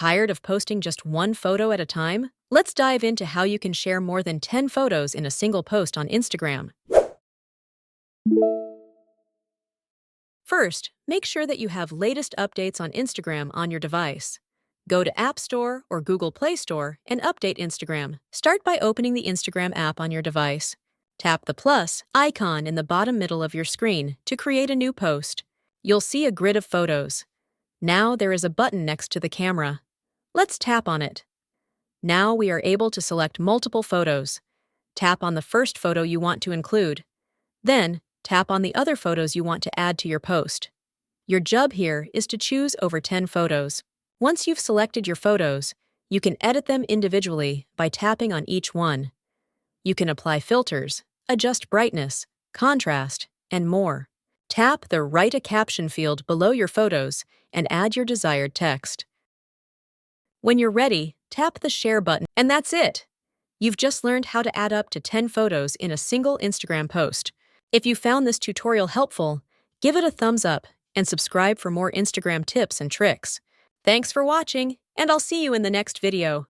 Tired of posting just one photo at a time? Let's dive into how you can share more than 10 photos in a single post on Instagram. First, make sure that you have latest updates on Instagram on your device. Go to App Store or Google Play Store and update Instagram. Start by opening the Instagram app on your device. Tap the plus icon in the bottom middle of your screen to create a new post. You'll see a grid of photos. Now there is a button next to the camera. Let's tap on it. Now we are able to select multiple photos. Tap on the first photo you want to include. Then, tap on the other photos you want to add to your post. Your job here is to choose over 10 photos. Once you've selected your photos, you can edit them individually by tapping on each one. You can apply filters, adjust brightness, contrast, and more. Tap the Write a Caption field below your photos and add your desired text. When you're ready, tap the Share button, and that's it! You've just learned how to add up to 10 photos in a single Instagram post. If you found this tutorial helpful, give it a thumbs up and subscribe for more Instagram tips and tricks. Thanks for watching, and I'll see you in the next video.